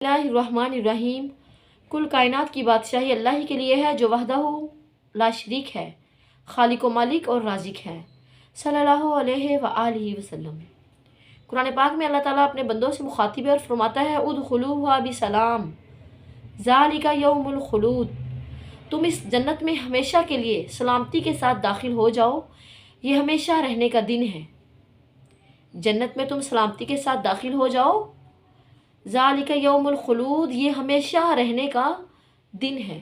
बिस्मिल्लाहिर्रहमानिर्रहीम। कुल कायनात की बादशाही अल्लाह ही के लिए है जो वहदहू ला शरीक है, खालिक व मालिक और राजिक है। सल्लल्लाहु अलैहि व आलिहि वसल्लम। कुरान पाक में अल्लाह ताला अपने बंदों से मुखातिब है और फरमाता है उदखुलूहा बिसलाम ज़ालिका यौमुल खुलूद। तुम इस जन्नत में हमेशा के लिए सलामती के साथ दाखिल हो जाओ, ये हमेशा रहने का दिन है। जन्नत में तुम सलामती के साथ दाखिल हो जाओ, ज़ालिका यौमुल खुलूद, ये हमेशा रहने का दिन है।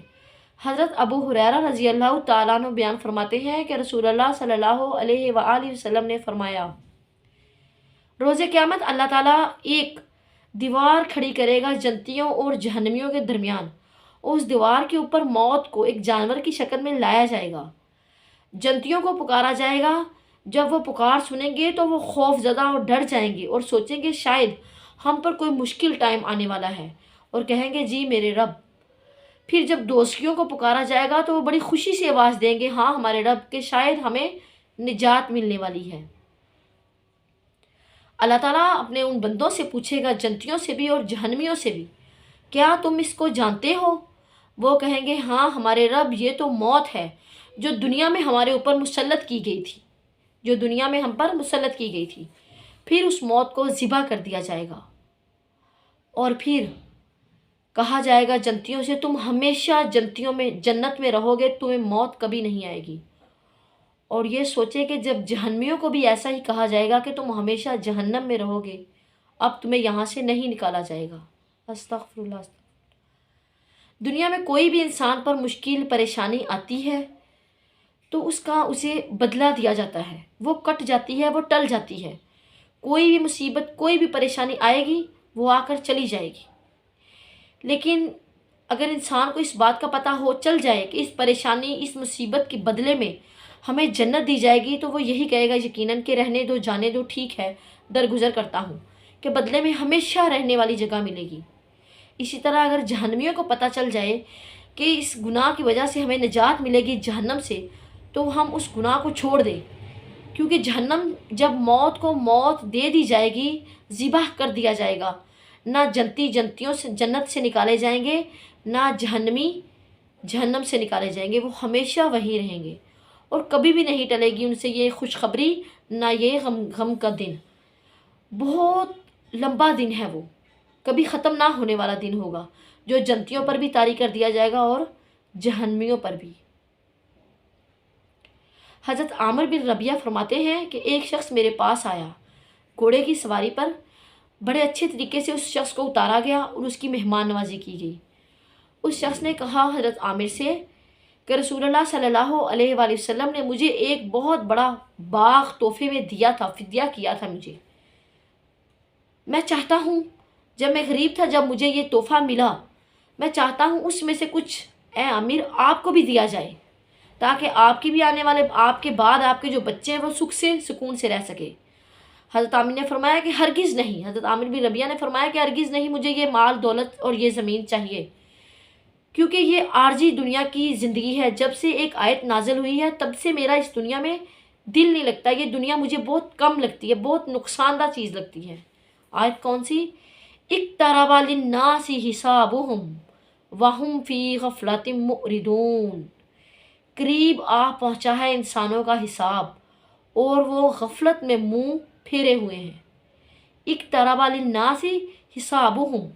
हज़रत अबू हुरैरा रज़ी अल्लाह तआला अन्हु बयान फरमाते हैं कि रसूलुल्लाह सल्लल्लाहु अलैहि व आलिहि वसल्लम ने फरमाया, रोज़े क़यामत अल्लाह ताला एक दीवार खड़ी करेगा जन्नतियों और जहन्नमियों के दरमियान। उस दीवार के ऊपर मौत को एक जानवर की शक्ल में लाया जाएगा। जन्नतियों को पुकारा जाएगा। जब वो पुकार सुनेंगे तो वो खौफज़दा और डर जाएंगे और सोचेंगे शायद हम पर कोई मुश्किल टाइम आने वाला है, और कहेंगे जी मेरे रब। फिर जब दोस्तियों को पुकारा जाएगा तो वो बड़ी खुशी से आवाज़ देंगे, हाँ हमारे रब, के शायद हमें निजात मिलने वाली है। अल्लाह ताला अपने उन बंदों से पूछेगा, जन्नतियों से भी और जहन्नमियों से भी, क्या तुम इसको जानते हो? वो कहेंगे, हाँ हमारे रब, ये तो मौत है जो दुनिया में हमारे ऊपर मुसल्लत की गई थी, जो दुनिया में हम पर मुसल्लत की गई थी। फिर उस मौत को ज़िबा कर दिया जाएगा और फिर कहा जाएगा जन्नतियों से, तुम हमेशा जन्नतियों में जन्नत में रहोगे, तुम्हें मौत कभी नहीं आएगी। और ये सोचे कि जब जहन्नमियों को भी ऐसा ही कहा जाएगा कि तुम हमेशा जहन्नम में रहोगे, अब तुम्हें यहाँ से नहीं निकाला जाएगा। अस्तगफिरुल्लाह। दुनिया में कोई भी इंसान पर मुश्किल परेशानी आती है तो उसे बदला दिया जाता है, वो कट जाती है, वो टल जाती है। कोई भी मुसीबत, कोई भी परेशानी आएगी, वो आकर चली जाएगी। लेकिन अगर इंसान को इस बात का पता हो चल जाए कि इस परेशानी, इस मुसीबत के बदले में हमें जन्नत दी जाएगी, तो वो यही कहेगा यकीनन कि रहने दो, जाने दो, ठीक है, दरगुजर करता हूँ, कि बदले में हमेशा रहने वाली जगह मिलेगी। इसी तरह अगर जहन्नमियों को पता चल जाए कि इस गुनाह की वजह से हमें निजात मिलेगी जहन्नम से, तो हम उस गुनाह को छोड़ दें। क्योंकि जहन्नम, जब मौत को मौत दे दी जाएगी, ज़िबाह कर दिया जाएगा, ना जन्नतियों से जन्नत से निकाले जाएंगे, ना जहन्नमी जहन्नम से निकाले जाएंगे। वो हमेशा वहीं रहेंगे और कभी भी नहीं टलेगी उनसे ये खुशखबरी, ना ये गम का दिन। बहुत लंबा दिन है, वो कभी ख़त्म ना होने वाला दिन होगा, जो जन्नतियों पर भी तारी कर दिया जाएगा और जहन्नमियों पर भी। हज़रत आमिर बिन रबिया फरमाते हैं कि एक शख्स मेरे पास आया, घोड़े की सवारी पर। बड़े अच्छे तरीके से उस शख्स को उतारा गया और उसकी मेहमान नवाजी की गई। उस शख्स ने कहा हज़रत आमिर से कि रसूलुल्लाह सल्लल्लाहु अलैहि वसल्लम ने मुझे एक बहुत बड़ा बाग तोहफे में दिया था, फिदिया किया था मुझे। मैं चाहता हूँ, जब मैं गरीब था, जब मुझे ये तोहफ़ा मिला, मैं चाहता हूँ उसमें से कुछ ए आमिर आपको भी दिया जाए, ताकि आपकी भी आने वाले, आपके बाद आपके जो बच्चे हैं वो सुख से सुकून से रह सके। हज़रत आमिर ने फरमाया कि हरगिज़ नहीं। हज़रत आमिर बिन रबिया ने फरमाया कि हरगिज़ नहीं, मुझे ये माल दौलत और ये ज़मीन चाहिए, क्योंकि ये आर्जी दुनिया की ज़िंदगी है। जब से एक आयत नाजिल हुई है तब से मेरा इस दुनिया में दिल नहीं लगता। ये दुनिया मुझे बहुत कम लगती है, बहुत नुकसानदा चीज़ लगती है। आयत कौन सी? इक़्तरबा लिन्नासि हिसाबुहुम वहुम फ़ी गफ़लतिम मुअरिदून। करीब आ पहुँचा है इंसानों का हिसाब और वो गफलत में मुंह फेरे हुए हैं। इक़्तरबा लिन्नासि हिसाबुहुम,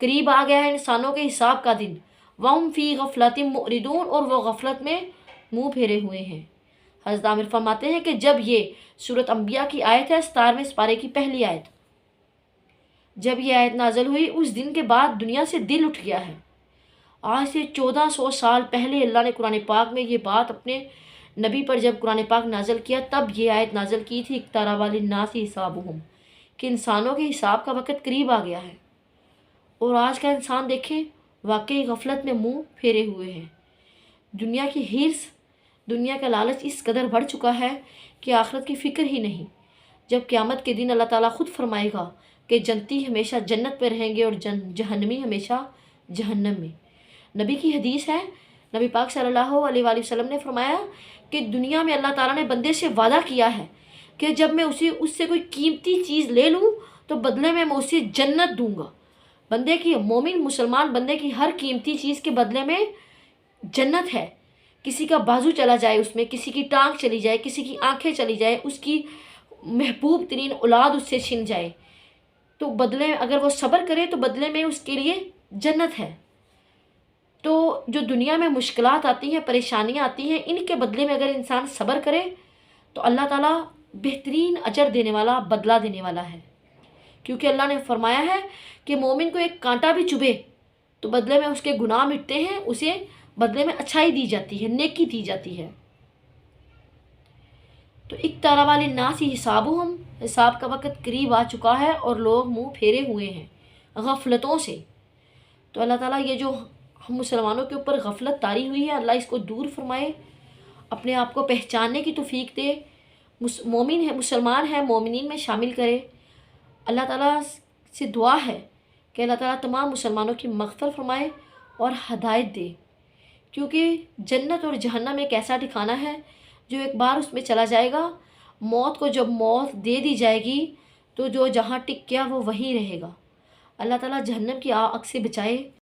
करीब आ गया है इंसानों के हिसाब का दिन। वहुम फ़ी गफ़लतिम मुअरिदून, और वो गफलत में मुंह फेरे हुए हैं। हज़रत आमिर फरमाते हैं कि जब ये सूरत अंबिया की आयत है, 17वें पारे की पहली आयत, जब ये आयत नाज़िल हुई, उस दिन के बाद दुनिया से दिल उठ गया है। आज से 1400 साल पहले अल्लाह ने कुरान पाक में ये बात अपने नबी पर जब कुरान पाक नाज़िल किया, तब ये आयत नाज़िल की थी इक़्तरबा लिन्नासि हिसाबुहुम, कि इंसानों के हिसाब का वक़्त करीब आ गया है। और आज का इंसान देखें, वाकई गफलत में मुंह फेरे हुए हैं। दुनिया की हिर्स, दुनिया का लालच इस कदर बढ़ चुका है कि आखिरत की फ़िक्र ही नहीं। जब क़यामत के दिन अल्लाह ताला ख़ुद फरमाएगा कि जन्नती हमेशा जन्नत में रहेंगे और जहन्नमी हमेशा जहन्नम में। नबी की हदीस है, नबी पाक सल्लल्लाहु अलैहि वसल्लम ने फरमाया कि दुनिया में अल्लाह ताला ने बंदे से वादा किया है कि जब मैं उससे कोई कीमती चीज़ ले लूँ तो बदले में मैं उसे जन्नत दूंगा। بندے کی، مومن مسلمان بندے کی ہر قیمتی چیز کے بدلے میں جنت ہے. کسی کا بازو چلا جائے اس میں، کسی کی ٹانگ چلی جائے، کسی کی آنکھیں چلی جائے، اس کی محبوب ترین اولاد اس سے چھن جائے، تو بدلے میں اگر وہ صبر کرے تو بدلے میں اس کے لیے جنت ہے. تو جو دنیا میں مشکلات آتی ہیں، پریشانیاں آتی ہیں، ان کے بدلے میں اگر انسان صبر کرے تو اللہ تعالیٰ بہترین اجر دینے والا، بدلہ دینے والا ہے. کیونکہ اللہ نے فرمایا ہے کہ مومن کو ایک کانٹا بھی چبھے تو بدلے میں اس کے گناہ مٹتے ہیں، اسے بدلے میں اچھائی دی جاتی ہے، نیکی دی جاتی ہے. تو اقترب للناس حسابہم، حساب کا وقت قریب آ چکا ہے اور لوگ منہ پھیرے ہوئے ہیں غفلتوں سے. تو اللہ تعالیٰ یہ جو ہم مسلمانوں کے اوپر غفلت طاری ہوئی ہے، اللہ اس کو دور فرمائے، اپنے آپ کو پہچاننے کی توفیق دے، مومن ہے، مسلمان ہے، مومنین میں شامل کرے. اللہ تعالیٰ سے دعا ہے کہ اللہ تعالیٰ تمام مسلمانوں کی مغفرت فرمائے اور ہدایت دے. کیونکہ جنت اور جہنم ایک ایسا ٹھکانہ ہے جو ایک بار اس میں چلا جائے گا، موت کو جب موت دے دی جائے گی تو جو جہاں ٹک گیا وہ وہیں رہے گا. اللہ تعالیٰ جہنم کی آگ سے بچائے.